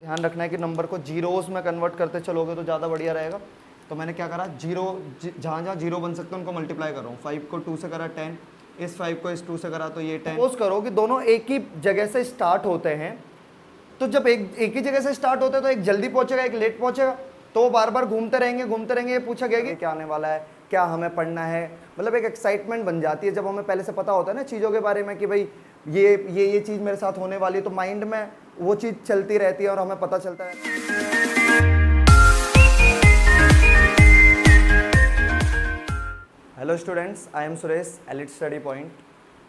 ध्यान रखना है कि नंबर को जीरोस में कन्वर्ट करते चलोगे तो ज़्यादा बढ़िया रहेगा। तो मैंने क्या करा, जीरो जहाँ जहाँ जीरो बन सकते हैं उनको मल्टीप्लाई कर रहा हूँ। 5 को 2 से करा 10, इस 5 को इस 2 से करा तो ये 10। सपोज करो कि दोनों एक ही जगह से स्टार्ट होते हैं, तो जब एक ही जगह से स्टार्ट होते हैं तो एक जल्दी पहुंचेगा, एक लेट पहुंचेगा, तो वो बार बार घूमते रहेंगे। ये पूछा गया कि क्या आने वाला है, क्या हमें पढ़ना है, मतलब एक एक्साइटमेंट बन जाती है जब हमें पहले से पता होता है ना चीज़ों के बारे में कि भाई ये चीज़ मेरे साथ होने वाली है, तो माइंड में वो चीज़ चलती रहती है और हमें पता चलता है। Hello students, I am Suresh, elite study point.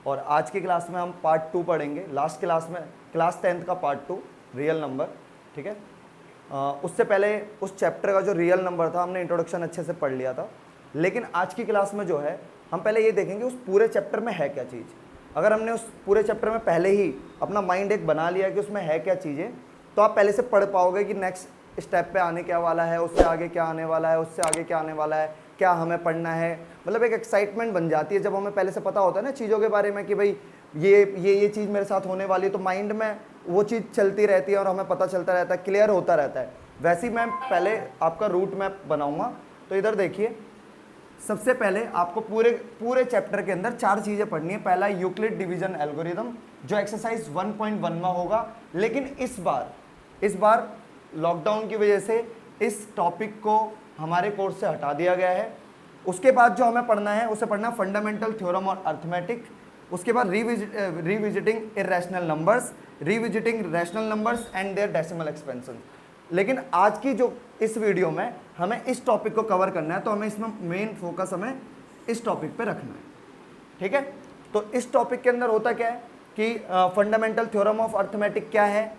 और आज की क्लास में हम पार्ट 2 पढ़ेंगे। लास्ट क्लास में क्लास 10th का पार्ट 2 रियल नंबर, ठीक है। उससे पहले उस चैप्टर का जो रियल नंबर था हमने इंट्रोडक्शन अच्छे से पढ़ लिया था, लेकिन आज की क्लास में जो है हम पहले ये देखेंगे उस पूरे चैप्टर में है क्या चीज़। अगर हमने उस पूरे चैप्टर में पहले ही अपना माइंड एक बना लिया कि उसमें है क्या चीज़ें, तो आप पहले से पढ़ पाओगे कि नेक्स्ट स्टेप पे आने क्या वाला है, उससे आगे क्या आने वाला है, उससे आगे क्या आने वाला है, क्या हमें पढ़ना है। मतलब एक एक्साइटमेंट बन जाती है जब हमें पहले से पता होता है ना चीज़ों के बारे में कि भाई ये चीज़ मेरे साथ होने वाली है, तो माइंड में वो चीज़ चलती रहती है और हमें पता चलता रहता है, क्लियर होता रहता है। वैसे ही मैं पहले आपका रूट मैप बनाऊंगा। तो इधर देखिए, सबसे पहले आपको पूरे चैप्टर के अंदर 4 चीज़ें पढ़नी है। पहला यूक्लिड डिवीजन एल्गोरिदम, जो एक्सरसाइज 1.1 में होगा, लेकिन इस बार लॉकडाउन की वजह से इस टॉपिक को हमारे कोर्स से हटा दिया गया है। उसके बाद जो हमें पढ़ना है उसे पढ़ना फंडामेंटल थ्योरम और अर्थमेटिक। उसके बाद revisiting irrational numbers, revisiting rational numbers and their decimal expansion. लेकिन आज की जो इस वीडियो में हमें इस टॉपिक को कवर करना है, तो हमें इसमें मेन फोकस हमें इस टॉपिक पे रखना है, ठीक है। तो इस टॉपिक के अंदर होता क्या है कि फंडामेंटल थ्योरम ऑफ अर्थमेटिक क्या है,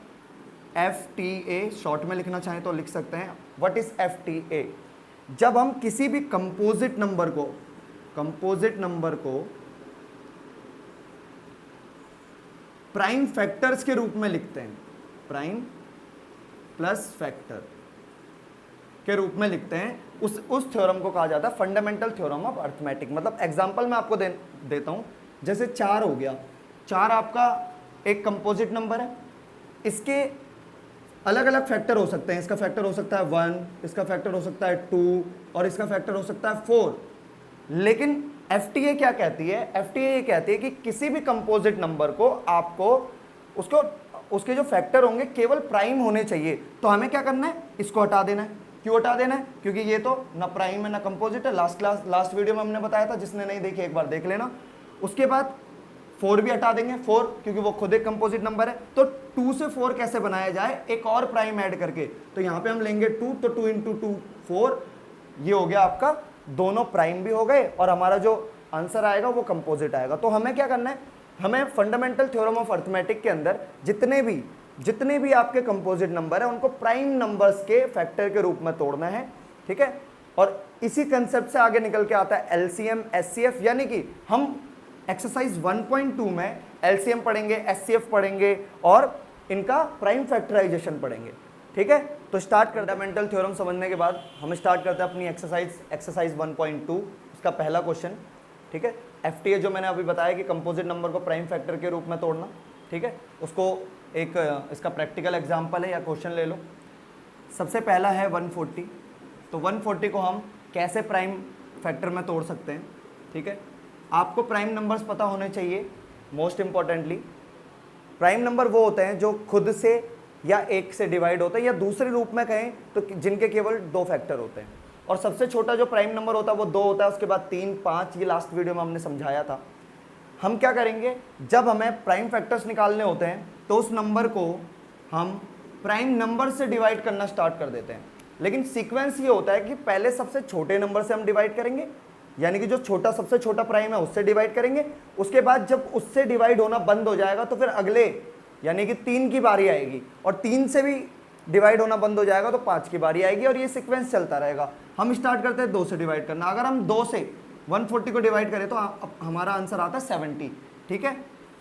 FTA, शॉर्ट में लिखना चाहें तो लिख सकते हैं। What is FTA? जब हम किसी भी कंपोजिट नंबर को प्राइम फैक्टर्स के रूप में लिखते हैं, प्राइम प्लस फैक्टर के रूप में लिखते हैं, उस थ्योरम को कहा जाता है फंडामेंटल थ्योरम ऑफ अर्थमेटिक। मतलब एग्जांपल मैं आपको देता हूं, जैसे 4 हो गया। 4 आपका एक कंपोजिट नंबर है, इसके अलग अलग फैक्टर हो सकते हैं। इसका फैक्टर हो सकता है 1, इसका फैक्टर हो सकता है 2 और इसका फैक्टर हो सकता है 4। लेकिन FTA क्या कहती है? FTA ये कहती है कि किसी भी कंपोजिट नंबर को आपको उसके जो फैक्टर होंगे केवल प्राइम होने चाहिए। तो हमें क्या करना है, इसको हटा देना है। क्यों हटा देना है? क्योंकि ये तो ना प्राइम है ना कंपोजिट है। लास्ट वीडियो में हमने बताया था, जिसने नहीं देखी एक बार देख लेना। उसके बाद 4 भी हटा देंगे, 4 क्योंकि वो खुद एक कंपोजिट नंबर है। तो 2 से 4 कैसे बनाया जाए, एक और प्राइम ऐड करके। तो यहाँ पे हम लेंगे 2, तो 2 × 2 4, ये हो गया आपका, दोनों प्राइम भी हो गए और हमारा जो आंसर आएगा वो कंपोजिट आएगा। तो हमें क्या करना है, हमें फंडामेंटल थ्योरम ऑफ अर्थमेटिक के अंदर जितने भी आपके कंपोजिट नंबर है उनको प्राइम नंबर्स के फैक्टर के रूप में तोड़ना है, ठीक है। और इसी कंसेप्ट से आगे निकल के आता है LCM SCF, यानी कि हम एक्सरसाइज 1.2 में LCM पढ़ेंगे, SCF पढ़ेंगे और इनका प्राइम फैक्टराइजेशन पढ़ेंगे, ठीक है। तो स्टार्ट फंडामेंटल थ्योरम समझने के बाद हम स्टार्ट करते हैं अपनी एक्सरसाइज 1.2। इसका पहला क्वेश्चन, ठीक है। FTA जो मैंने अभी बताया कि कंपोजिट नंबर को प्राइम फैक्टर के रूप में तोड़ना, ठीक है। उसको एक इसका प्रैक्टिकल एग्जाम्पल है या क्वेश्चन ले लो। सबसे पहला है 140। तो 140 को हम कैसे प्राइम फैक्टर में तोड़ सकते हैं, ठीक है। आपको प्राइम नंबर्स पता होने चाहिए। मोस्ट इंपॉर्टेंटली, प्राइम नंबर वो होते हैं जो खुद से या 1 से डिवाइड होते हैं, या दूसरे रूप में कहें तो जिनके केवल 2 फैक्टर होते हैं। और सबसे छोटा जो प्राइम नंबर होता है वो 2 होता है, उसके बाद 3, 5, ये लास्ट वीडियो में हमने समझाया था। हम क्या करेंगे, जब हमें प्राइम फैक्टर्स निकालने होते हैं तो उस नंबर को हम प्राइम नंबर से डिवाइड करना स्टार्ट कर देते हैं। लेकिन सीक्वेंस ये होता है कि पहले सबसे छोटे नंबर से हम डिवाइड करेंगे, यानी कि जो सबसे छोटा प्राइम है उससे डिवाइड करेंगे। उसके बाद जब उससे डिवाइड होना बंद हो जाएगा तो फिर अगले यानी कि 3 की बारी आएगी, और 3 से भी डिवाइड होना बंद हो जाएगा तो 5 की बारी आएगी, और ये सीक्वेंस चलता रहेगा। हम स्टार्ट करते हैं 2 से डिवाइड करना। अगर हम 2 से 140 को डिवाइड करें तो हमारा आंसर आता है 70, ठीक है।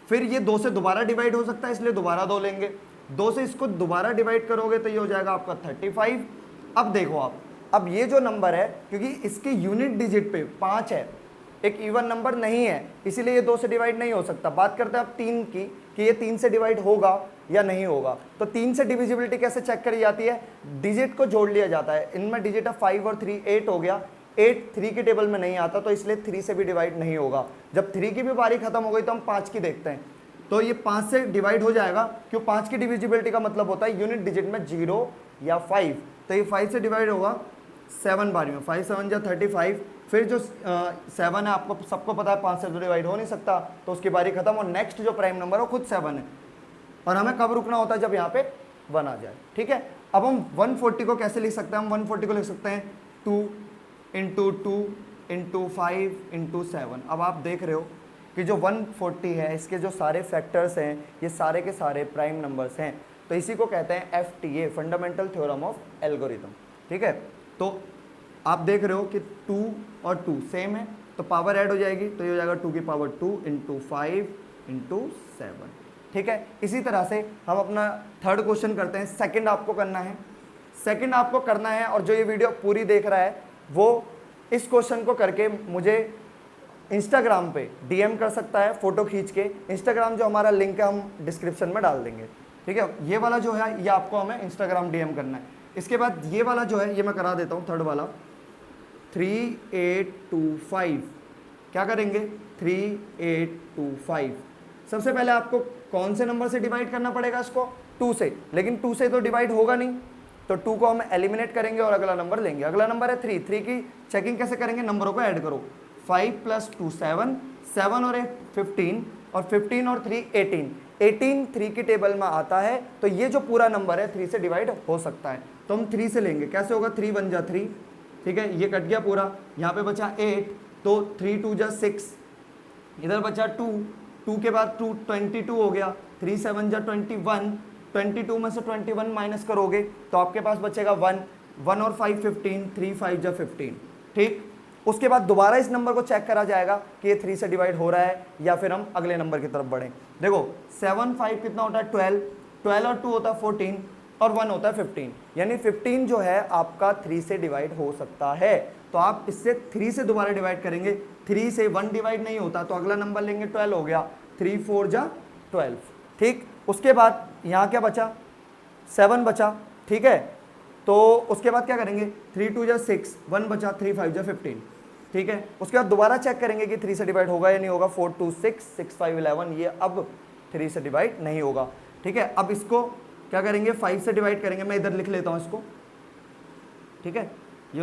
फिर ये 2 से दोबारा डिवाइड हो सकता है, इसलिए दोबारा 2 लेंगे। 2 से इसको दोबारा डिवाइड करोगे तो ये हो जाएगा आपका 35। अब देखो आप, अब ये जो नंबर है, क्योंकि इसके यूनिट डिजिट पे 5 है, एक इवन नंबर नहीं है, इसीलिए ये 2 से डिवाइड नहीं हो सकता। बात करते हैं अब 3 की कि ये 3 से डिवाइड होगा या नहीं होगा। तो 3 से डिविजिबिलिटी कैसे चेक करी जाती है, डिजिट को जोड़ लिया जाता है। इनमें डिजिट है 5 और 3, 8 हो गया। 8 3 के टेबल में नहीं आता, तो इसलिए 3 से भी डिवाइड नहीं होगा। जब 3 की भी बारी खत्म हो गई तो हम 5 की देखते हैं, तो ये 5 से डिवाइड हो जाएगा। क्यों, 5 की डिविजिबिलिटी का मतलब होता है यूनिट डिजिट में 0 या 5, तो ये 5 से डिवाइड होगा 7 बारी में। 5 7 जा 35। फिर जो 7 है, आपको सबको पता है 5 से तो डिवाइड हो नहीं सकता, तो उसकी बारी खत्म। और नेक्स्ट जो प्राइम नंबर है वो खुद 7 है, और हमें कब रुकना होता है, जब यहाँ पे 1 आ जाए। ठीक है, अब हम 140 को कैसे लिख सकते हैं, हम 140 को लिख सकते हैं 2 × 2 × 5 × 7। अब आप देख रहे हो कि जो 140 है, इसके जो सारे फैक्टर्स हैं, ये सारे के सारे प्राइम नंबर्स हैं। तो इसी को कहते हैं FTA, fundamental theorem of algorithm. ठीक है, तो आप देख रहे हो कि 2 और 2 सेम है, तो पावर ऐड हो जाएगी, तो ये हो जाएगा 2 की पावर 2 × 5 × 7। ठीक है, इसी तरह से हम अपना थर्ड क्वेश्चन करते हैं। सेकंड आपको करना है, सेकंड आपको करना है, और जो ये वीडियो पूरी देख रहा है वो इस क्वेश्चन को करके मुझे इंस्टाग्राम पे DM कर सकता है, फोटो खींच के। इंस्टाग्राम जो हमारा लिंक है हम डिस्क्रिप्शन में डाल देंगे। ठीक है, ये वाला जो है ये आपको हमें इंस्टाग्राम DM करना है। इसके बाद ये वाला जो है ये मैं करा देता हूँ, थर्ड वाला 3 8 2 5। क्या करेंगे, 3 8 2 5। सबसे पहले आपको कौन से नंबर से डिवाइड करना पड़ेगा इसको, 2 से, लेकिन 2 से तो डिवाइड होगा नहीं, तो 2 को हम एलिमिनेट करेंगे और अगला नंबर लेंगे। अगला नंबर है 3। 3 की चेकिंग कैसे करेंगे, नंबरों को ऐड करो। 5 + 2 7, 7 और 8 15, और 15 और 3 18। 18 3 की टेबल में आता है, तो ये जो पूरा नंबर है 3 से डिवाइड हो सकता है, तो हम 3 से लेंगे। कैसे होगा, 3 1 जा 3। ठीक है, ये कट गया पूरा, यहाँ पे बचा 8, तो 3 2 जा 6, इधर बचा 2, 2 के बाद 2 22 हो गया। 3 7 जा 21, 22 में से 21 माइनस करोगे तो आपके पास बचेगा 1, 1 और 5 15, 3 5 जा 15। ठीक, उसके बाद दोबारा इस नंबर को चेक करा जाएगा कि ये 3 से डिवाइड हो रहा है या फिर हम अगले नंबर की तरफ बढ़ें। देखो 7 5 कितना होता है 12, 12 और 2 होता है 14, और 1 होता है 15, यानी 15 जो है आपका 3 से डिवाइड हो सकता है। तो आप इससे 3 से दोबारा डिवाइड करेंगे, 3 से 1 डिवाइड नहीं होता, तो अगला नंबर लेंगे 12 हो गया, 3 4 जा 12। ठीक, उसके बाद यहाँ क्या बचा, 7 बचा। ठीक है, तो उसके बाद क्या करेंगे, 3 2 जा 6, 1 बचा, 3 5 जा 15। ठीक है, उसके बाद दोबारा चेक करेंगे कि 3 से डिवाइड होगा या नहीं होगा। 4 2 6, 6 5 11, ये अब 3 से डिवाइड नहीं होगा। ठीक है, अब इसको क्या करेंगे, 5 से डिवाइड करेंगे। मैं इधर लिख लेता हूँ इसको। ठीक है, ये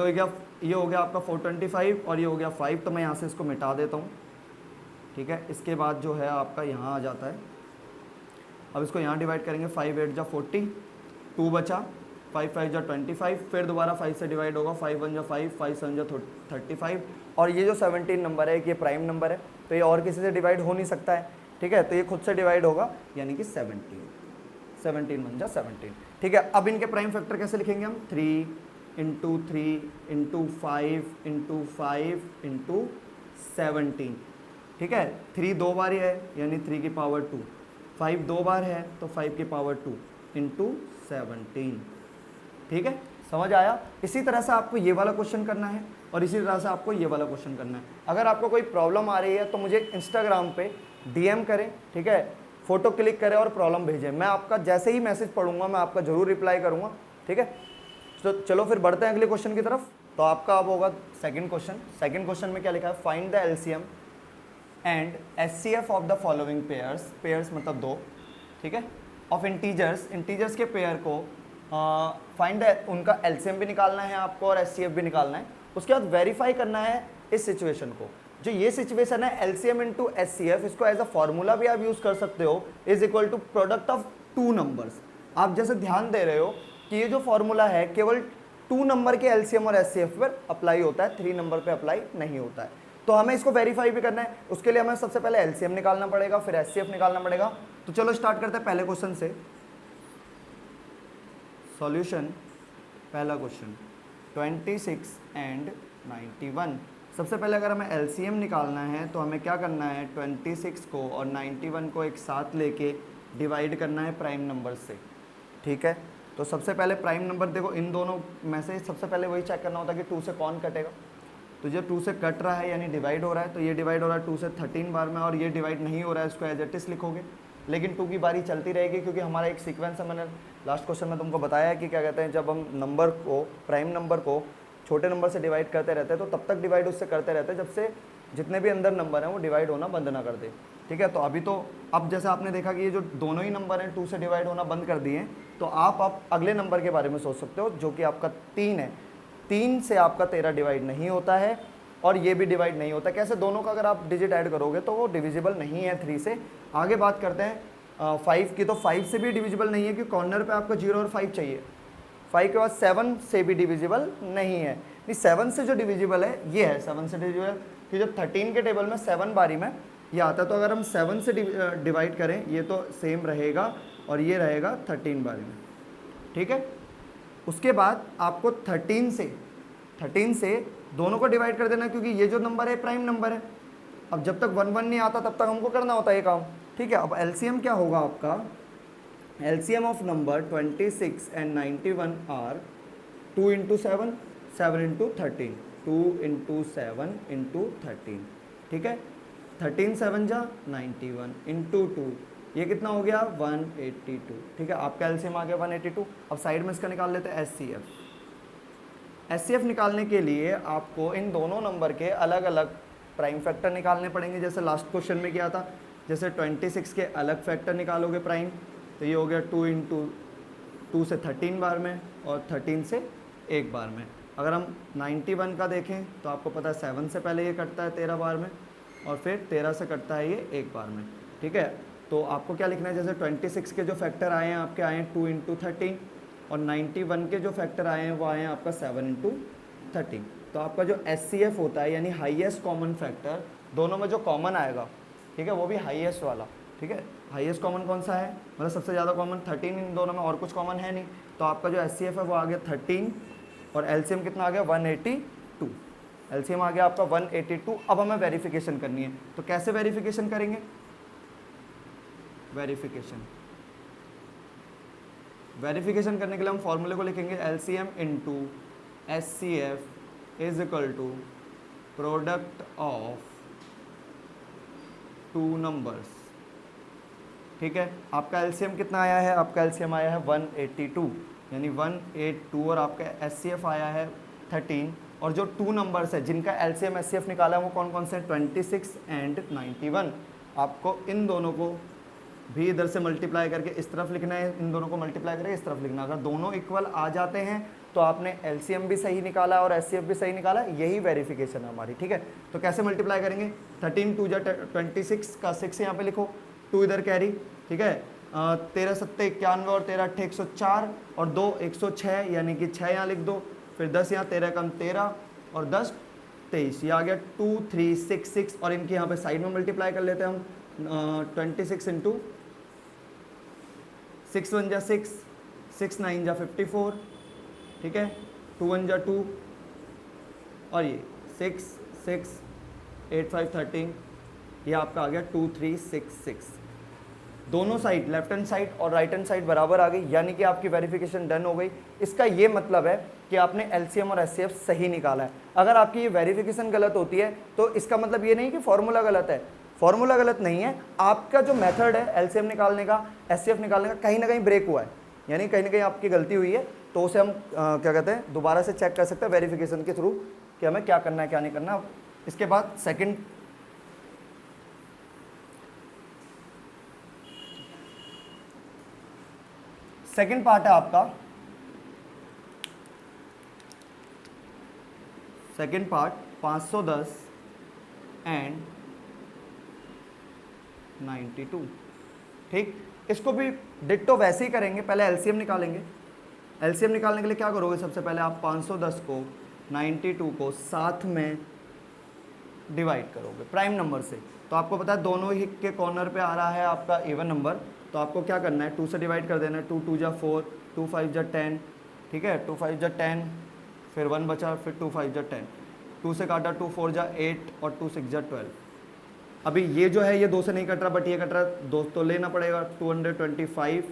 हो गया आपका 425, और ये हो गया 5, तो मैं यहाँ से इसको मिटा देता हूँ। ठीक है, इसके बाद जो है आपका यहाँ आ जाता है। अब इसको यहाँ डिवाइड करेंगे, 5 8 जा 40, 2 बचा, 5 5 जा 25, फिर दोबारा 5 से डिवाइड होगा, 5 1 जा 5, 5 7 जा 35, और ये जो 17 नंबर है ये प्राइम नंबर है, तो ये और किसी से डिवाइड हो नहीं सकता है। ठीक है, तो ये खुद से डिवाइड होगा, यानी कि 17 1 जा 17। ठीक है, अब इनके प्राइम फैक्टर कैसे लिखेंगे हम, 3 × 3 × 5 × 5 × 17। ठीक है, 3 2 बार है, यानी 3 की पावर 2, 5 2 बार है, तो 5 की पावर 2 × 17। ठीक है, समझ आया। इसी तरह से आपको ये वाला क्वेश्चन करना है, और इसी तरह से आपको ये वाला क्वेश्चन करना है। अगर आपको कोई प्रॉब्लम आ रही है तो मुझे इंस्टाग्राम पे DM करें। ठीक है, फोटो क्लिक करें और प्रॉब्लम भेजें, मैं आपका जैसे ही मैसेज पढ़ूंगा मैं आपका जरूर रिप्लाई करूंगा। ठीक है, तो चलो फिर बढ़ते हैं अगले क्वेश्चन की तरफ। तो आपका अब होगा सेकंड क्वेश्चन। सेकंड क्वेश्चन में क्या लिखा है, find the LCM and SCF of the following pairs, pairs मतलब 2। ठीक है, ऑफ इंटीजर्स, इंटीजर्स के पेयर को फाइंड उनका LCM भी निकालना है आपको और SCF भी निकालना है। उसके बाद वेरीफाई करना है इस सिचुएशन को। जो ये सिचुएशन है LCM × SCF, इसको एज अ फॉर्मूला भी आप यूज कर सकते हो, is equal to product of 2 numbers. आप जैसे ध्यान दे रहे हो कि ये जो फॉर्मूला है केवल 2 नंबर के LCM और SCF पर अप्लाई होता है, 3 नंबर पे अप्लाई नहीं होता है। तो हमें इसको वेरीफाई भी करना है, उसके लिए हमें सबसे पहले LCM निकालना पड़ेगा, फिर SCF निकालना पड़ेगा। तो चलो स्टार्ट करते हैं पहले क्वेश्चन से। सॉल्यूशन, पहला क्वेश्चन 26 एंड 91। सबसे पहले अगर हमें LCM निकालना है तो हमें क्या करना है, 26 को और 91 को एक साथ लेके डिवाइड करना है प्राइम नंबर से। ठीक है, तो सबसे पहले प्राइम नंबर देखो, इन दोनों में से सबसे पहले वही चेक करना होता है कि 2 से कौन कटेगा। तो जो 2 से कट रहा है यानी डिवाइड हो रहा है, तो ये डिवाइड हो रहा है 2 से 13 बार में, और ये डिवाइड नहीं हो रहा है, इसको एज इट इज लिखोगे। लेकिन 2 की बारी चलती रहेगी क्योंकि हमारा एक सीक्वेंस है। मैंने लास्ट क्वेश्चन में तुमको बताया है कि क्या कहते हैं, जब हम नंबर को, प्राइम नंबर को छोटे नंबर से डिवाइड करते रहते हैं तो तब तक डिवाइड उससे करते रहते हैं जब से जितने भी अंदर नंबर हैं वो डिवाइड होना बंद ना कर दे। ठीक है, तो अभी तो अब जैसे आपने देखा कि ये जो दोनों ही नंबर हैं 2 से डिवाइड होना बंद कर दिए, तो आप अगले नंबर के बारे में सोच सकते हो जो कि आपका 3 है। 3 से आपका 13 डिवाइड नहीं होता है और ये भी डिवाइड नहीं होता। कैसे? दोनों का अगर आप डिजिट ऐड करोगे तो वो डिविजिबल नहीं है 3 से। आगे बात करते हैं 5 की, तो 5 से भी डिविजिबल नहीं है क्योंकि कॉर्नर पे आपको 0 और 5 चाहिए। 5 के बाद 7 से भी डिविजिबल नहीं है। नहीं, 7 से जो डिविजिबल है ये है, 7 से डिविजिबल कि जब 13 के टेबल में 7 बारी में ये आता है, तो अगर हम 7 से डिवाइड करें ये तो सेम रहेगा और ये रहेगा 13 बारी में। ठीक है, उसके बाद आपको 13 से दोनों को डिवाइड कर देना क्योंकि ये जो नंबर है प्राइम नंबर है। अब जब तक 1 1 नहीं आता तब तक हमको करना होता है ये काम। ठीक है, अब एलसीएम क्या होगा आपका? LCM of number 26 and 91 are 2 into 7, 7 into 13, 2 into 7 into 13। ठीक है, 13 7 जा 91 इंटू 2, ये कितना हो गया? 182। ठीक है, आपका एलसीएम आ गया 182। अब साइड में इसका निकाल लेते हैं एचसीएफ। एचसीएफ निकालने के लिए आपको इन दोनों नंबर के अलग अलग प्राइम फैक्टर निकालने पड़ेंगे, जैसे लास्ट क्वेश्चन में किया था। जैसे 26 के अलग फैक्टर निकालोगे प्राइम, तो ये हो गया 2 इंटू 2 से 13 बार में और 13 से 1 बार में। अगर हम 91 का देखें तो आपको पता है 7 से पहले ये कटता है 13 बार में और फिर 13 से कटता है ये 1 बार में। ठीक है, तो आपको क्या लिखना है? जैसे 26 के जो फैक्टर आए हैं आपके आए हैं 2 इंटू 13 और 91 के जो फैक्टर आए हैं वो आए हैं आपका 7 इंटू 13। तो आपका जो एचसीएफ होता है यानी हाईएस्ट कॉमन फैक्टर, दोनों में जो कॉमन आएगा, ठीक है, वो भी हाईएस्ट वाला। ठीक है, हाईएस्ट कॉमन कौन सा है? मतलब सबसे ज़्यादा कॉमन 13 इन दोनों में, और कुछ कॉमन है नहीं। तो आपका जो एचसीएफ है वो आ गया 13 और एलसीएम कितना आ गया? 182। एलसीएम आ गया आपका 182। अब हमें वेरिफिकेशन करनी है, तो कैसे वेरिफिकेशन करेंगे? वेरिफिकेशन करने के लिए हम फॉर्मूले को लिखेंगे LCM into HCF is equal to product of 2 numbers. ठीक है, आपका एलसीएम कितना आया है? आपका एलसीएम आया है 182 यानी 182 और आपका एचसीएफ आया है 13। और जो 2 नंबर्स है जिनका एलसीएम एचसीएफ निकाला है वो कौन कौन से हैं? 26 एंड 91। आपको इन दोनों को भी इधर से मल्टीप्लाई करके इस तरफ लिखना है, इन दोनों को मल्टीप्लाई करके इस तरफ लिखना। अगर दोनों इक्वल आ जाते हैं तो आपने एलसीएम भी सही निकाला और एचसीएफ भी सही निकाला, यही वेरिफिकेशन है हमारी। ठीक है, तो कैसे मल्टीप्लाई करेंगे? 13 2 जा 26 का 6 यहाँ पे लिखो, 2 इधर कैरी। ठीक है, 13 7 91 और 13 8 104 और 2 106 यानी कि 6 यहाँ लिख दो, फिर 10 यहाँ 13 कम 13 और 10 23, ये आ गया 2 3 6 6 और इनके यहाँ पे साइड में मल्टीप्लाई कर लेते हैं हम 26 इंटू 6 1 जा 6, 6 9 जा 54। ठीक है, 2 1 जा 2 और ये 6 6 8 5 13, ये आपका आ गया 2 3 6 6। दोनों साइड लेफ्ट हैंड साइड और राइट हैंड साइड बराबर आ गई, यानी कि आपकी वेरिफिकेशन डन हो गई। इसका ये मतलब है कि आपने एलसीएम और एचसीएफ सही निकाला है। अगर आपकी ये वेरिफिकेशन गलत होती है तो इसका मतलब ये नहीं कि फॉर्मूला गलत है। फॉर्मूला गलत नहीं है, आपका जो मेथड है एलसीएम निकालने का, एचसीएफ निकालने का, कहीं ना कहीं ब्रेक हुआ है, यानी कहीं ना कहीं आपकी गलती हुई है। तो उसे हम क्या कहते हैं, दोबारा से चेक कर सकते हैं वेरिफिकेशन के थ्रू कि हमें क्या करना है क्या नहीं करना। इसके बाद सेकंड पार्ट है आपका, सेकंड पार्ट 510 एंड 92। ठीक, इसको भी डिट्टो वैसे ही करेंगे। पहले एलसीएम निकालेंगे। एलसीएम निकालने के लिए क्या करोगे? सबसे पहले आप 510 को 92 को साथ में डिवाइड करोगे प्राइम नंबर से। तो आपको पता है दोनों ही के कॉर्नर पे आ रहा है आपका इवन नंबर, तो आपको क्या करना है? 2 से डिवाइड कर देना है। 2 2 जा 4, 2 5 जा 10। ठीक है, 2 5 जा 10, फिर 1 बचा, फिर 2 5 जा 10, 2 से काटा 2 4 जा 8 और 2 6 जा 12। अभी ये जो है ये 2 से नहीं कट रहा बट ये कट रहा है, 2 तो लेना पड़ेगा। 225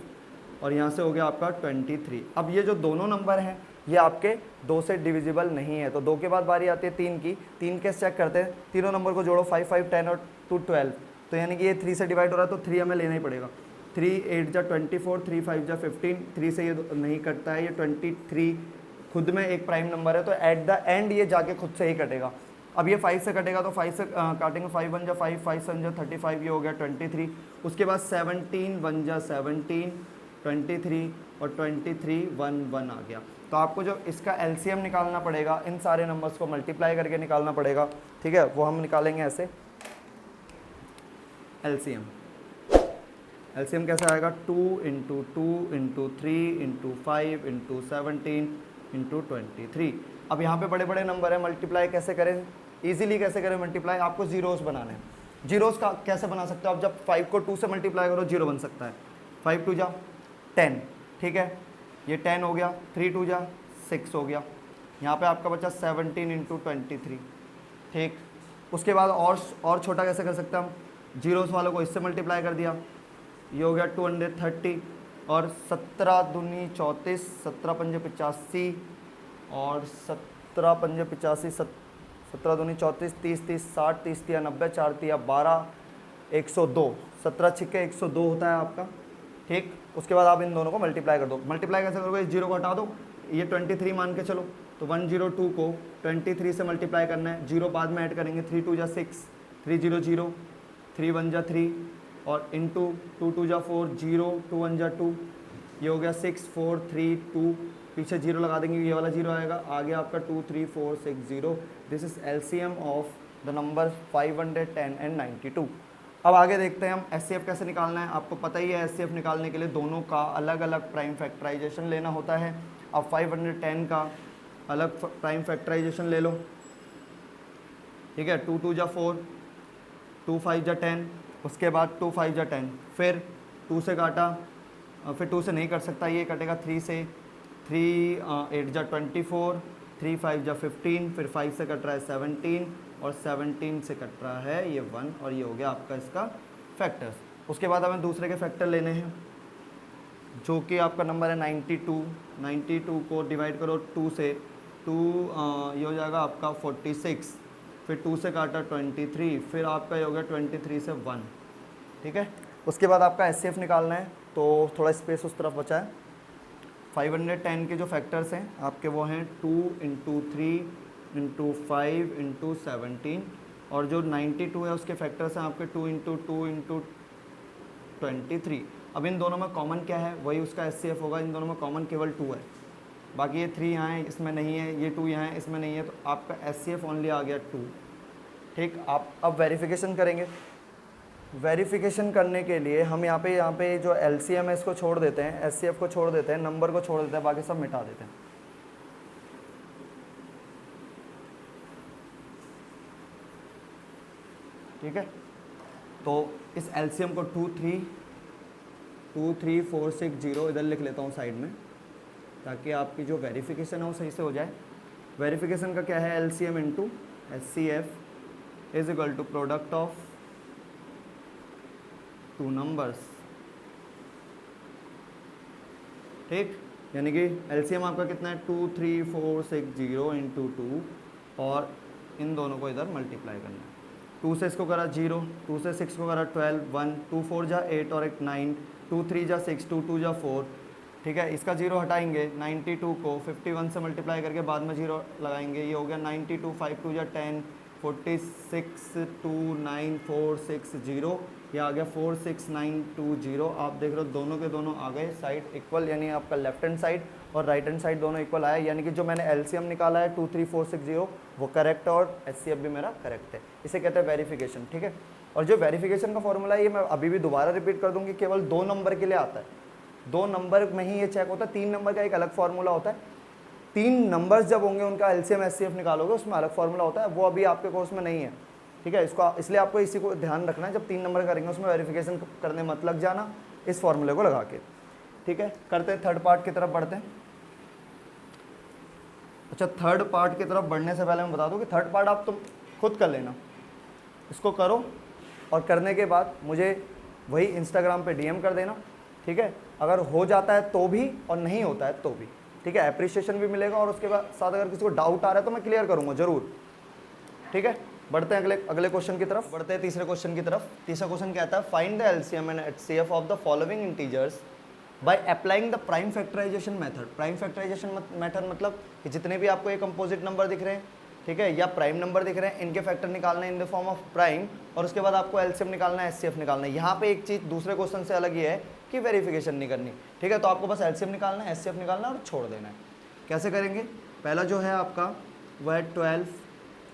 और यहाँ से हो गया आपका 23। अब ये जो दोनों नंबर हैं ये आपके 2 से डिविजिबल नहीं है, तो 2 के बाद बारी आती है 3 की। 3 कैसे चेक करते हैं, तीनों नंबर को जोड़ो, 5 5 10 और 2 12, तो यानी कि ये 3 से डिवाइड हो रहा है, तो 3 हमें लेना ही पड़ेगा। 3 8 जा 24, 3 5 जा 15, 3 से ये नहीं कटता है, ये 23 खुद में एक प्राइम नंबर है, तो एट द एंड ये जाके खुद से ही कटेगा। अब ये 5 से कटेगा तो 5 से काटेंगे, 5 1 जा 5, 5 7 जा 35, ये हो गया 23। उसके बाद 17 1 जा 17, 23 और 23 1 1 आ गया। तो आपको जो इसका एलसीएम निकालना पड़ेगा, इन सारे नंबर्स को मल्टीप्लाई करके निकालना पड़ेगा, ठीक है, वो हम निकालेंगे ऐसे। एलसीएम कैसे आएगा, 2 into 2 into 3 into 5 into 17 into 23। अब यहाँ पे बड़े बड़े नंबर है, मल्टीप्लाई कैसे करें, इजीली कैसे करें मल्टीप्लाई, आपको जीरोस बनाने हैं। जीरोस का कैसे बना सकते हो आप, जब 5 को 2 से मल्टीप्लाई करो जीरो बन सकता है। 5 2 जा 10, ठीक है, ये 10 हो गया, 3 2 जा 6 हो गया, यहाँ पे आपका बचा 17 इंटू 23, ठीक। उसके बाद और छोटा कैसे कर सकते हैं हम, जीरोस वालों को इससे मल्टीप्लाई कर दिया, ये हो गया 230, और 17 दूनी 34, 17 पंजे 85 और 17 पंजे 85, 17 दूनी 34, 30 30 60, 30 या 90, 4 तिया 12, 102, 17 छिक्के 102 होता है आपका, ठीक। उसके बाद आप इन दोनों को मल्टीप्लाई कर दो। मल्टीप्लाई कैसे करोगे, इस जीरो को हटा दो, ये 23 मान के चलो, तो 102 को 23 से मल्टीप्लाई करना है, जीरो बाद में ऐड करेंगे, 3 2 जा 6, 3 0 0, 3 1 जा 3 और इंटू 2 2 जा 4, 0 2 1 जा 2, ये हो गया 6 4 3 2, पीछे जीरो लगा देंगे, ये वाला जीरो आएगा, आगे आपका 2 3 4 6 0। This is LCM of the number 510 and 92। अब आगे देखते हैं हम एचसीएफ कैसे निकालना है। आपको पता ही है एचसीएफ निकालने के लिए दोनों का अलग अलग प्राइम फैक्टराइजेशन लेना होता है। अब 510 का अलग प्राइम फैक्टराइजेशन ले लो, ठीक है, 2 2 जा 4, 2 5 जा 10, उसके बाद 2 5 जा 10, फिर 2 से काटा, फिर 2 से नहीं कट सकता, ये कटेगा 3 से, 3 8 जा 24, 3 5 जा 15, फिर 5 से कट रहा है 17 और 17 से कट रहा है ये 1, और ये हो गया आपका इसका फैक्टर्स। उसके बाद हमें दूसरे के फैक्टर लेने हैं, जो कि आपका नंबर है 92। 92 को डिवाइड करो 2 से, 2 ये हो जाएगा आपका 46, फिर 2 से काटा 23, फिर आपका ये हो गया 23 से 1, ठीक है। उसके बाद आपका एचसीएफ निकालना है, तो थोड़ा स्पेस उस तरफ बचा है। 510 के जो फैक्टर्स हैं आपके वो हैं 2 इंटू 3 इंटू 5 इंटू 17, और जो 92 है उसके फैक्टर्स हैं आपके 2 इंटू 2 इंटू 23। अब इन दोनों में कॉमन क्या है, वही उसका एचसीएफ होगा। इन दोनों में कॉमन केवल 2 है, बाकी ये 3 यहाँ है इसमें नहीं है, ये 2 यहाँ है इसमें नहीं है, तो आपका एचसीएफ ओनली आ गया 2, ठीक। आप अब वेरिफिकेशन करेंगे। वेरिफिकेशन करने के लिए हम यहाँ पे जो एलसीएम है इसको छोड़ देते हैं, एचसीएफ को छोड़ देते हैं, नंबर को छोड़ देते हैं, बाकी सब मिटा देते हैं, ठीक है। तो इस एलसीएम को 2 3 4 6 0 इधर लिख लेता हूँ साइड में, ताकि आपकी जो वेरिफिकेशन है वो सही से हो जाए। वेरिफिकेशन का क्या है, LCM into HCF is equal to product of 2 numbers, ठीक। यानी कि एलसीएम आपका कितना है 2 3 4 6 0 इंटू 2, और इन दोनों को इधर मल्टीप्लाई करना है। 2 से इसको करा 0, 2 से 6 को करा 12 1, 2 4 जा 8 और एक 9, 2 3 जा 6, 2 2 जा 4, ठीक है। इसका जीरो हटाएंगे, 92 को 51 से मल्टीप्लाई करके बाद में जीरो लगाएंगे, ये हो गया 92, 5 2 जा 10, 46 2 9 4 6 0, ये आ गया 4 6 9 2 0। आप देख रहे हो दोनों के दोनों आ गए साइड इक्वल, यानी आपका लेफ्ट हैंड साइड और राइट हैंड साइड दोनों इक्वल आया, यानी कि जो मैंने एलसीएम निकाला है 2 3 4 6 0 वो करेक्ट है, और एचसीएफ भी मेरा करेक्ट है। इसे कहते हैं वेरिफिकेशन, ठीक है। और जो वेरिफिकेशन का फॉर्मूला है ये मैं अभी भी दोबारा रिपीट कर दूंगी, केवल 2 नंबर के लिए आता है, 2 नंबर में ही ये चेक होता है। 3 नंबर का एक अलग फार्मूला होता है, 3 नंबर्स जब होंगे उनका एलसीएम एचसीएफ निकालोगे उसमें अलग फार्मूला होता है, वो अभी आपके कोर्स में नहीं है, ठीक है। इसको इसलिए आपको इसी को ध्यान रखना है, जब 3 नंबर करेंगे उसमें वेरिफिकेशन करने मत लग जाना इस फॉर्मूले को लगा के, ठीक है। करते हैं थर्ड पार्ट की तरफ बढ़ते हैं। अच्छा, थर्ड पार्ट की तरफ बढ़ने से पहले मैं बता दूं कि थर्ड पार्ट आप तुम खुद कर लेना, इसको करो और करने के बाद मुझे वही इंस्टाग्राम पे डीएम कर देना, ठीक है, अगर हो जाता है तो भी और नहीं होता है तो भी, ठीक है, एप्रिसिएशन भी मिलेगा और उसके बाद साथ अगर किसी को डाउट आ रहा है तो मैं क्लियर करूंगा जरूर, ठीक है। बढ़ते हैं अगले क्वेश्चन की तरफ, बढ़ते हैं तीसरे क्वेश्चन की तरफ। तीसरा क्वेश्चन कहता है find the LCM and HCF of the following integers by applying the prime factorization method. Prime factorization method मतलब कि जितने भी आपको ये कंपोजिट नंबर दिख रहे हैं, ठीक है, या प्राइम नंबर दिख रहे हैं, इनके फैक्टर निकालना है in the form of prime, और उसके बाद आपको एलसीएम निकालना है, एचसीएफ निकालना है। यहाँ पे एक चीज़ दूसरे क्वेश्चन से अलग ये है कि वेरिफिकेशन नहीं करनी, ठीक है, तो आपको बस एलसीएम निकालना है, एचसीएफ निकालना है और छोड़ देना है। कैसे करेंगे? पहला जो है आपका वह है 12,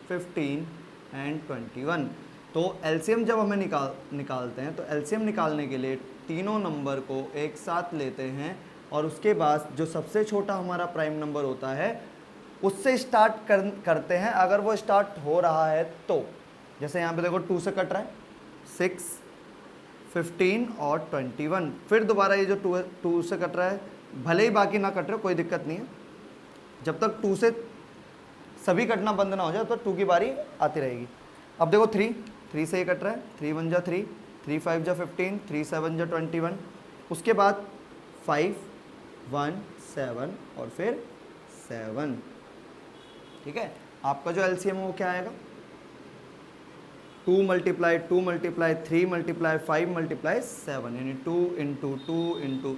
15 एंड 21। तो एलसीएम जब हमें निकालते हैं तो एलसीएम निकालने के लिए तीनों नंबर को एक साथ लेते हैं और उसके बाद जो सबसे छोटा हमारा प्राइम नंबर होता है उससे स्टार्ट करते हैं, अगर वो स्टार्ट हो रहा है तो। जैसे यहाँ पे देखो 2 से कट रहा है, 6, 15 और 21। फिर दोबारा ये जो 2 से कट रहा है, भले ही बाकी ना कट रहे कोई दिक्कत नहीं है, जब तक 2 से सभी कटना बंद ना हो जाए तो 2 की बारी आती रहेगी। अब देखो 3 से ये कट रहा है, 3 1 जा 3, 3 5 जा 15, 3 7 जा 21। उसके बाद 5 1 7 और फिर 7, ठीक है। आपका जो एलसीएम है वो क्या आएगा? 2 × 2 × 3 × 5 × 7, यानी 2 × 2 ×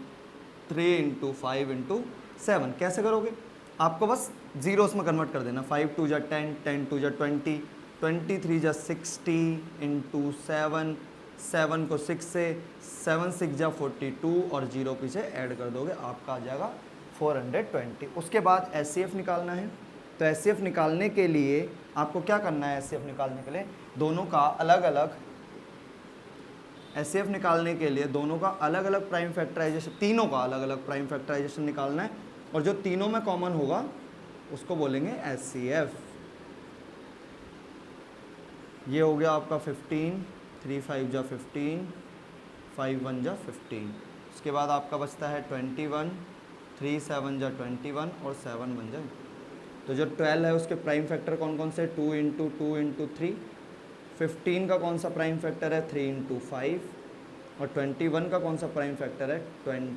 3 × 5 × 7। कैसे करोगे? आपको बस जीरोस में कन्वर्ट कर देना। 5 2 जा 10, 10 2 जा 20, 23 जा 60 × 7, 7 को 6 से, 7 6 जा 42 और जीरो पीछे ऐड कर दोगे, आपका आ जाएगा 420। उसके बाद एचसीएफ निकालना है। तो एचसीएफ निकालने के लिए आपको क्या करना है? एचसीएफ निकालने के लिए दोनों का अलग अलग एचसीएफ निकालने के लिए दोनों का अलग अलग प्राइम फैक्टराइजेशन, तीनों का अलग अलग प्राइम फैक्टराइजेशन निकालना है, और जो तीनों में कॉमन होगा उसको बोलेंगे एचसीएफ। ये हो गया आपका 15, 3 5 जा 15, 5 1 जा 15। उसके बाद आपका बचता है 21, 3 7 जा 21 और 7 1 जा। तो जो 12 है उसके प्राइम फैक्टर कौन कौन से? 2 × 2 × 3। 15 का कौन सा प्राइम फैक्टर है? 3 × 5। और 21 का कौन सा प्राइम फैक्टर है? 3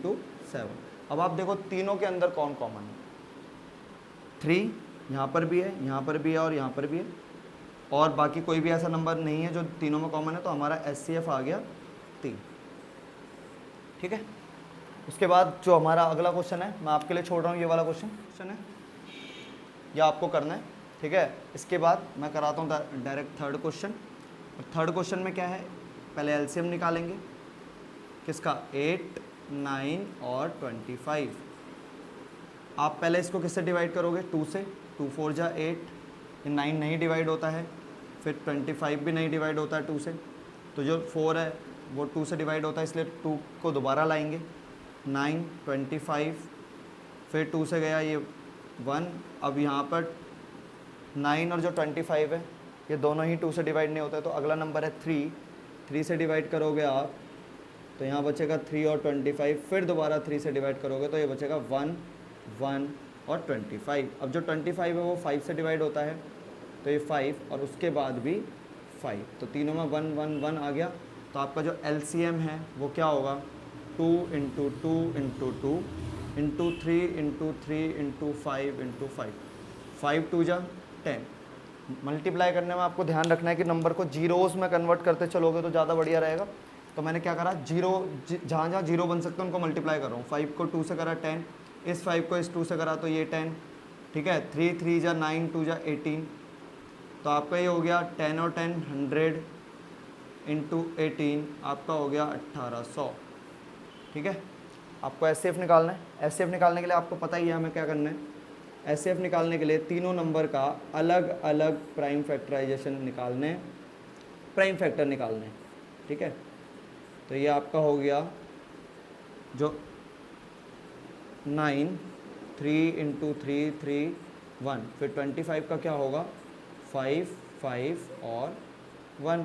× 7। अब आप देखो तीनों के अंदर कौन कॉमन है? 3 यहाँ पर भी है, यहाँ पर भी है और यहाँ पर भी है, और बाकी कोई भी ऐसा नंबर नहीं है जो तीनों में कॉमन है, तो हमारा एचसीएफ आ गया 3, ठीक है। उसके बाद जो हमारा अगला क्वेश्चन है, मैं आपके लिए छोड़ रहा हूँ, ये वाला क्वेश्चन है, यह आपको करना है, ठीक है। इसके बाद मैं कराता हूँ direct third question. Third question में क्या है? पहले एलसीएम निकालेंगे किसका? 8, 9 और 25। आप पहले इसको किससे डिवाइड करोगे? 2 से। 2 4 जा 8, 9 नहीं डिवाइड होता है, फिर 25 भी नहीं डिवाइड होता है 2 से, तो जो 4 है वो 2 से डिवाइड होता है, इसलिए 2 को दोबारा लाएंगे। 9 25, फिर 2 से गया ये 1। अब यहाँ पर 9 और जो 25 है ये दोनों ही 2 से डिवाइड नहीं होता है, तो अगला नंबर है 3 से डिवाइड करोगे आप तो यहाँ बचेगा 3 और 25, फिर दोबारा 3 से डिवाइड करोगे तो ये बचेगा 1 1 और 25। अब जो 25 है वो 5 से डिवाइड होता है, तो ये 5 और उसके बाद भी 5, तो तीनों में 1 1 1 आ गया। तो आपका जो एलसीएम है वो क्या होगा? 2 × 2 × 2 × 3 × 3 × 5 × 5, 5 2 जा 10। मल्टीप्लाई करने में आपको ध्यान रखना है कि नंबर को जीरोस में कन्वर्ट करते चलोगे तो ज़्यादा बढ़िया रहेगा। तो मैंने क्या करा? जहाँ जहाँ जीरो बन सकते हैं उनको मल्टीप्लाई कर रहा हूँ। 5 को 2 से करा 10, इस 5 को इस 2 से करा तो ये 10, ठीक है। 3 3 जा 9, 2 जा 18, तो आपका ये हो गया 10 और 10 100 × 18, आपका हो गया 1800, ठीक है। आपको एचसीएफ निकालना है। एचसीएफ निकालने के लिए आपको पता ही है हमें क्या करना है। एचसीएफ निकालने के लिए तीनों नंबर का अलग अलग प्राइम फैक्टराइजेशन निकालने, प्राइम फैक्टर निकालने, ठीक है। तो ये आपका हो गया जो 9, 3 × 3 3 1, फिर 25 का क्या होगा? 5 5 और 1।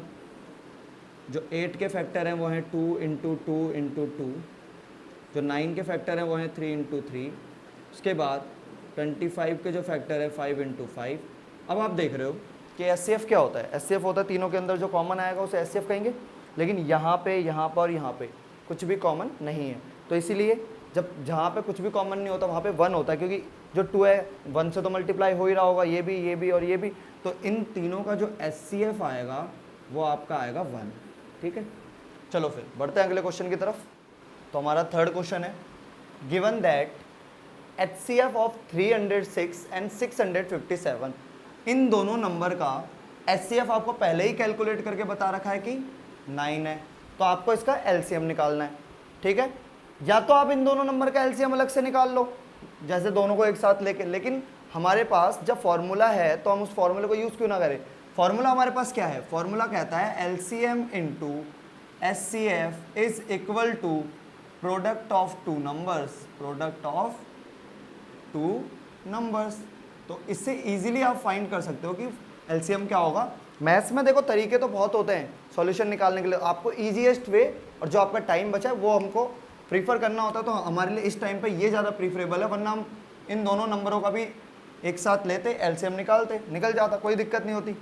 जो 8 के फैक्टर हैं वो हैं 2 × 2 × 2, जो 9 के फैक्टर हैं वो हैं 3 × 3। उसके बाद 25 के जो फैक्टर है 5 × 5। अब आप देख रहे हो कि एचसीएफ क्या होता है? एचसीएफ होता है तीनों के अंदर जो कॉमन आएगा उसे एचसीएफ कहेंगे, लेकिन यहाँ पे और यहाँ पे कुछ भी कॉमन नहीं है, तो इसीलिए जब जहाँ पे कुछ भी कॉमन नहीं होता वहाँ पे 1 होता है, क्योंकि जो 2 है 1 से तो मल्टीप्लाई हो ही रहा होगा, ये भी और ये भी, तो इन तीनों का जो HCF आएगा वो आपका आएगा 1। ठीक है, चलो फिर बढ़ते हैं अगले क्वेश्चन की तरफ। तो हमारा थर्ड क्वेश्चन है, given that HCF of 306 and 657, इन दोनों नंबर का HCF आपको पहले ही कैलकुलेट करके बता रखा है कि 9 है, तो आपको इसका LCM निकालना है। ठीक है, या तो आप इन दोनों नंबर का LCM अलग से निकाल लो, जैसे दोनों को एक साथ लेके, लेकिन हमारे पास जब फॉर्मूला है तो हम उस फॉर्मूले को यूज़ क्यों ना करें। फॉर्मूला हमारे पास क्या है, फॉर्मूला कहता है LCM into HCF is equal to product of two numbers, product of two numbers. तो इससे इजीली आप फाइंड कर सकते हो कि LCM क्या होगा। मैथ्स में देखो तरीके तो बहुत होते हैं सॉल्यूशन निकालने के लिए, आपको ईजीएस्ट वे और जो आपका टाइम बचा है वो हमको प्रीफर करना होता है, तो हमारे लिए इस टाइम पे ये ज़्यादा प्रीफरेबल है, वरना हम इन दोनों नंबरों का भी एक साथ लेते, LCM निकल जाता, कोई दिक्कत नहीं होती।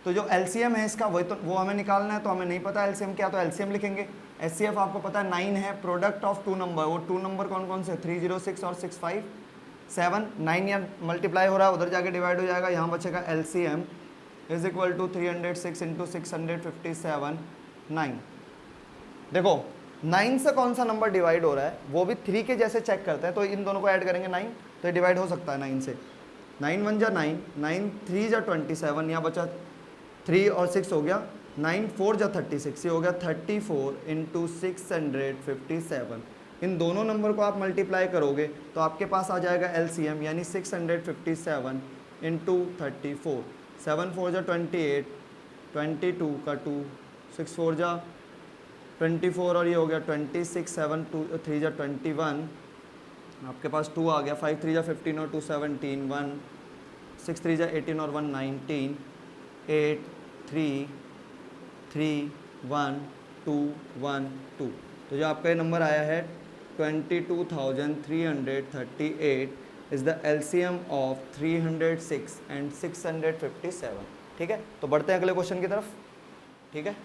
तो जो LCM है इसका वो हमें निकालना है, तो हमें नहीं पता LCM क्या, तो LCM लिखेंगे। HCF आपको पता है 9 है, प्रोडक्ट ऑफ टू नंबर, वो टू नंबर कौन कौन से, 306 और 657, 9 यहाँ मल्टीप्लाई हो रहा है, उधर जाके डिवाइड हो जाएगा, यहाँ बचेगा LCM is equal to 306 into 657, 9। देखो 9 से कौन सा नंबर डिवाइड हो रहा है वो भी 3 के जैसे चेक करते हैं, तो इन दोनों को ऐड करेंगे 9, तो ये डिवाइड हो सकता है 9 से। 9 1 जा 9, 9 3 जा 27, यहाँ बचा 3 और 6 हो गया, 9 4 जा 36, ये हो गया 34 इंटू 657। इन दोनों नंबर को आप मल्टीप्लाई करोगे तो आपके पास आ जाएगा LCM, यानी 657 इंटू 34, 7 4 जा 28, 22 का 2, 6 4 जा 24 और ये हो गया 26, 7 2 3 जा 21, आपके पास 2 आ गया, 5 3 जा 15 और 2 17, 1 6 3 जा 18 और 1 19, 8 3 3 1 2 1 2, तो जो आपका ये नंबर आया है 22,338 is the LCM of 306 and 657। ठीक है, तो बढ़ते हैं अगले क्वेश्चन की तरफ। ठीक है,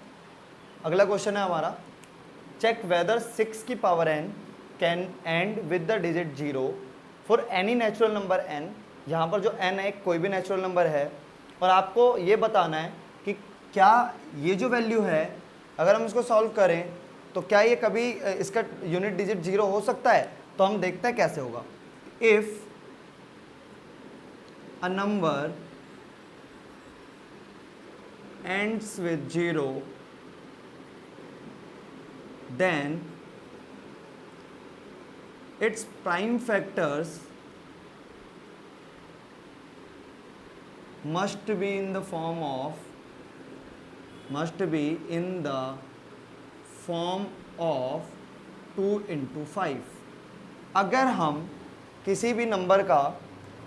अगला क्वेश्चन है हमारा, चेक वेदर 6 की power n can and with the digit 0 for any natural number n। यहाँ पर जो n है कोई भी नेचुरल नंबर है, और आपको ये बताना है कि क्या ये जो वैल्यू है अगर हम इसको सॉल्व करें तो क्या ये कभी इसका यूनिट डिजिट 0 हो सकता है। तो हम देखते हैं कैसे होगा। If a number ends with 0 then its prime factors must be in the form of 2 into 5। अगर हम किसी भी नंबर का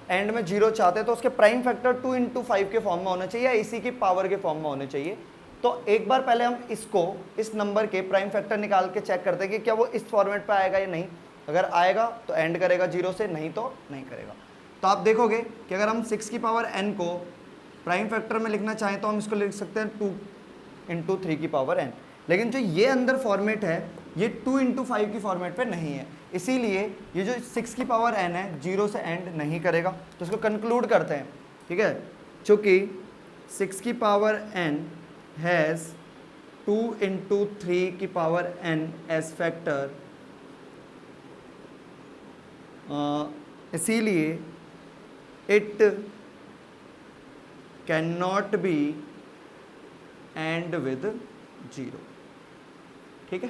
एंड में 0 चाहते हैं तो उसके प्राइम फैक्टर 2 into 5 के फॉर्म में होना चाहिए या इसी की पावर के फॉर्म में होने चाहिए। तो एक बार पहले हम इस नंबर के प्राइम फैक्टर निकाल के चेक करते हैं कि क्या वो इस फॉर्मेट पे आएगा या नहीं। अगर आएगा तो एंड करेगा 0 से, नहीं तो नहीं करेगा। तो आप देखोगे कि अगर हम 6 की पावर n को प्राइम फैक्टर में लिखना चाहें तो हम इसको लिख सकते हैं 2 into 3 की पावर n, लेकिन जो ये अंदर फॉर्मेट है ये 2 into 5 की फॉर्मेट पे नहीं है, इसीलिए ये जो 6 की पावर n है 0 से एंड नहीं करेगा। तो इसको कंक्लूड करते हैं। ठीक है, चूँकि 6 की पावर n हैज़ 2 into 3 की पावर n एज फैक्टर, इसीलिए it can not be and with 0। ठीक है,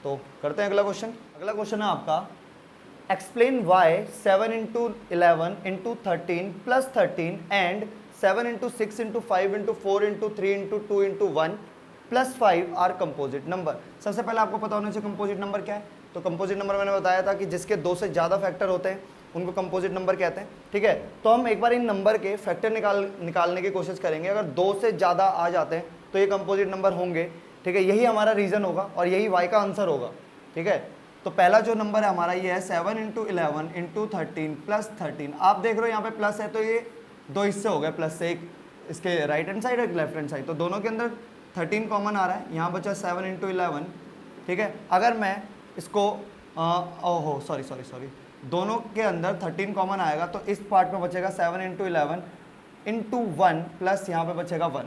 तो करते हैं अगला क्वेश्चन। अगला क्वेश्चन है आपका, explain why 7 into 11 into 13 plus 13 and 7 into 6 into 5 into 4 into 3 into 2 into 1 plus 5 are composite number. सबसे पहले आपको पता होना चाहिए कंपोजिट नंबर क्या है। तो कंपोजिट नंबर मैंने बताया था कि जिसके 2 से ज़्यादा फैक्टर होते हैं उनको कंपोजिट नंबर कहते हैं। ठीक है, तो हम एक बार इन नंबर के फैक्टर निकालने की कोशिश करेंगे। अगर 2 से ज़्यादा आ जाते हैं तो ये कंपोजिट नंबर होंगे। ठीक है, यही हमारा रीज़न होगा और यही वाई का आंसर होगा। ठीक है, तो पहला जो नंबर है हमारा ये है 7 into 11 into 13 plus 13। आप देख रहे हो यहाँ पे प्लस है तो ये 2 हिस्से हो गए, प्लस से एक इसके राइट हैंड साइड और एक लेफ्ट हैंड साइड, तो दोनों के अंदर 13 कॉमन आ रहा है, यहाँ बचा 7 इंटू 11, ठीक है। अगर मैं इसको ओहो सॉरी दोनों के अंदर 13 कॉमन आएगा तो इस पार्ट में बचेगा 7 इंटू 11 इंटू 1 प्लस यहाँ पे बचेगा 1।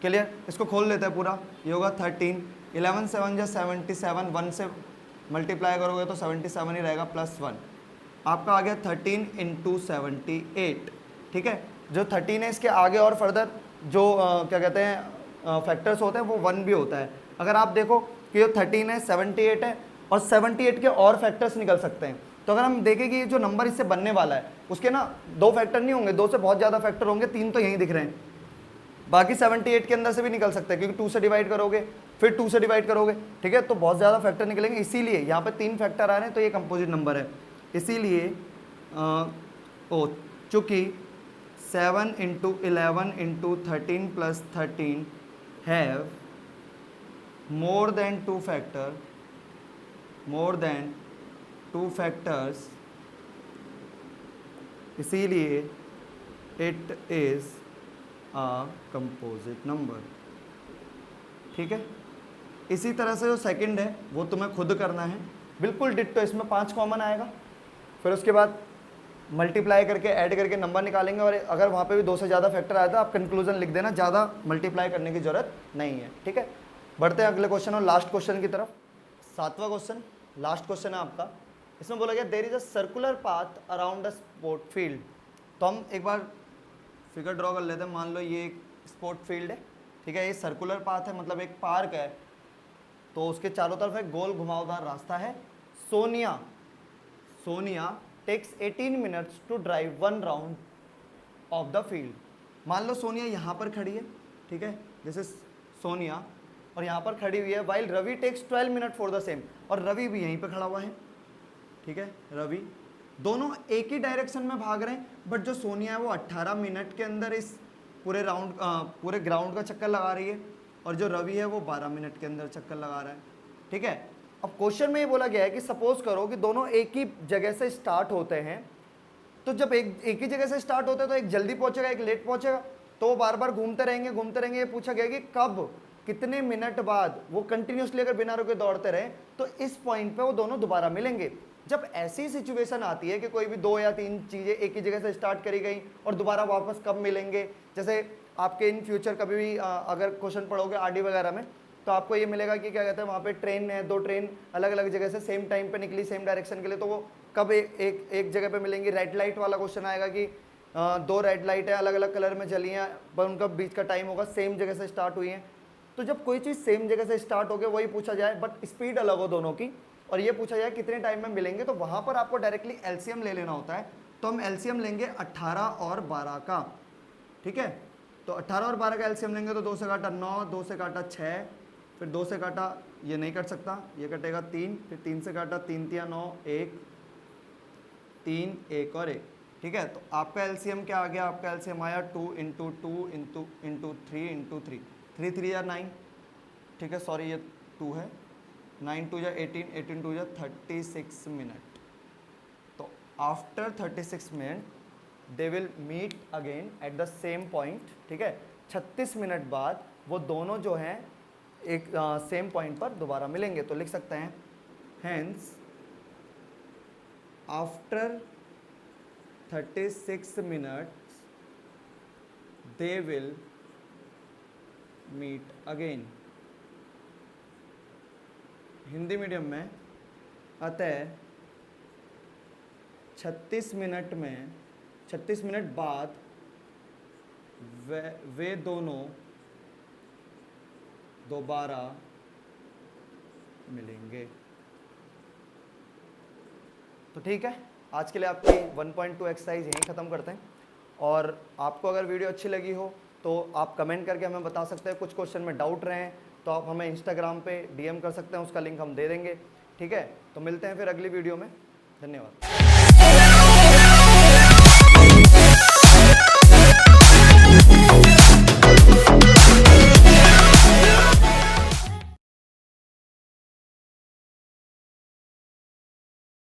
क्लियर? इसको खोल लेते हैं पूरा, ये होगा 13, 11 7 जा 77, 1 से मल्टीप्लाई करोगे तो 77 ही रहेगा प्लस 1। आपका आ गया 13 इंटू 78, ठीक है। जो 13 है इसके आगे और फर्दर जो क्या कहते हैं फैक्टर्स होते हैं वो 1 भी होता है। अगर आप देखो कि जो 13 है 78 है और 78 के और फैक्टर्स निकल सकते हैं, तो अगर हम देखें कि जो नंबर इससे बनने वाला है उसके ना 2 फैक्टर नहीं होंगे, 2 से बहुत ज़्यादा फैक्टर होंगे, 3 तो यहीं दिख रहे हैं, बाकी 78 के अंदर से भी निकल सकते हैं क्योंकि 2 से डिवाइड करोगे फिर 2 से डिवाइड करोगे, ठीक है, तो बहुत ज़्यादा फैक्टर निकलेंगे। इसीलिए यहाँ पे 3 फैक्टर आ रहे हैं तो ये कंपोजिट नंबर है। इसीलिए चूँकि 7 into 11 into 13 plus 13 have more than 2 factors, इसीलिए it is a composite number, ठीक है। इसी तरह से जो सेकंड है वो तुम्हें खुद करना है, बिल्कुल डिट्टो। इसमें 5 कॉमन आएगा, फिर उसके बाद मल्टीप्लाई करके ऐड करके नंबर निकालेंगे, और अगर वहाँ पे भी 2 से ज़्यादा फैक्टर आया तो आप कंक्लूजन लिख देना, ज़्यादा मल्टीप्लाई करने की ज़रूरत नहीं है, ठीक है। बढ़ते हैं अगले क्वेश्चन और लास्ट क्वेश्चन की तरफ। 7वां क्वेश्चन, लास्ट क्वेश्चन है आपका। इसमें बोला गया there is a circular path around a sport field. तो हम एक बार फिगर ड्रॉ कर लेते हैं। मान लो ये एक स्पोर्ट फील्ड है, ठीक है, ये सर्कुलर पाथ है, मतलब एक पार्क है, तो उसके चारों तरफ एक गोल घुमावदार रास्ता है। Sonia takes 18 minutes to drive 1 round of the field. मान लो सोनिया यहाँ पर खड़ी है, ठीक है, दिस इज सोनिया, और यहाँ पर खड़ी हुई है, while Ravi takes 12 minute for the same, और रवि भी यहीं पे खड़ा हुआ है, ठीक है। रवि दोनों एक ही डायरेक्शन में भाग रहे हैं, बट जो सोनिया है वो 18 मिनट के अंदर इस पूरे ग्राउंड का चक्कर लगा रही है, और जो रवि है वो 12 मिनट के अंदर चक्कर लगा रहा है, ठीक है। अब क्वेश्चन में ये बोला गया है कि सपोज करो कि दोनों एक ही जगह से स्टार्ट होते हैं, तो जब एक ही जगह से स्टार्ट होते हैं तो एक जल्दी पहुंचेगा एक लेट पहुंचेगा, तो वो बार बार घूमते रहेंगे। ये पूछा गया कि कब, कितने मिनट बाद वो कंटिन्यूसली अगर बिना रुके दौड़ते रहे तो इस पॉइंट पे वो दोनों दोबारा मिलेंगे। जब ऐसी सिचुएशन आती है कि कोई भी 2 या 3 चीज़ें एक ही जगह से स्टार्ट करी गई और दोबारा वापस कब मिलेंगे, जैसे आपके इन फ्यूचर कभी भी अगर क्वेश्चन पढ़ोगे आरडी वगैरह में, तो आपको ये मिलेगा कि क्या कहते हैं वहाँ पे ट्रेन है, 2 ट्रेन अलग अलग जगह से सेम टाइम पे निकली सेम डायरेक्शन के लिए, तो वो कब एक जगह पे मिलेंगी। रेड लाइट वाला क्वेश्चन आएगा कि 2 रेड लाइट है अलग अलग कलर में जली हैं, पर उनका बीच का टाइम होगा सेम जगह से स्टार्ट हुई हैं। तो जब कोई चीज़ सेम जगह से स्टार्ट हो गया वही पूछा जाए, बट स्पीड अलग हो दोनों की, और ये पूछा जाए कितने टाइम में मिलेंगे, तो वहाँ पर आपको डायरेक्टली एलसीएम ले लेना होता है। तो हम एलसीएम लेंगे 18 और 12 का, ठीक है। तो 18 और 12 का एलसीएम लेंगे तो 2 से काटा 9, 2 से काटा 6, फिर 2 से काटा ये नहीं कट सकता, ये कटेगा 3, फिर 3 से काटा 3 तिया 9, 1 3 1 और 1, ठीक है। तो आपका एलसीएम क्या आ गया, आपका एलसीएम आया 2 इंटू 2 इंटू 3 इंटू 3, 3 3 या 9, ठीक है, सॉरी ये 2 है, 9 2 या 18, 18 2 या 36 मिनट। तो after 36 minute they will meet again at the same point, ठीक है। 36 मिनट बाद वो दोनों जो हैं एक सेम पॉइंट पर दोबारा मिलेंगे। तो लिख सकते हैं hence after 36 minutes they will meet again. Hindi medium में अतः 36 मिनट बाद वे दोनों दोबारा मिलेंगे। तो ठीक है, आज के लिए आपकी 1.2 एक्सरसाइज यहीं ख़त्म करते हैं। और आपको अगर वीडियो अच्छी लगी हो तो आप कमेंट करके हमें बता सकते हैं। कुछ क्वेश्चन में डाउट रहे हैं तो आप हमें इंस्टाग्राम पे डीएम कर सकते हैं, उसका लिंक हम दे देंगे, ठीक है। तो मिलते हैं फिर अगली वीडियो में, धन्यवाद।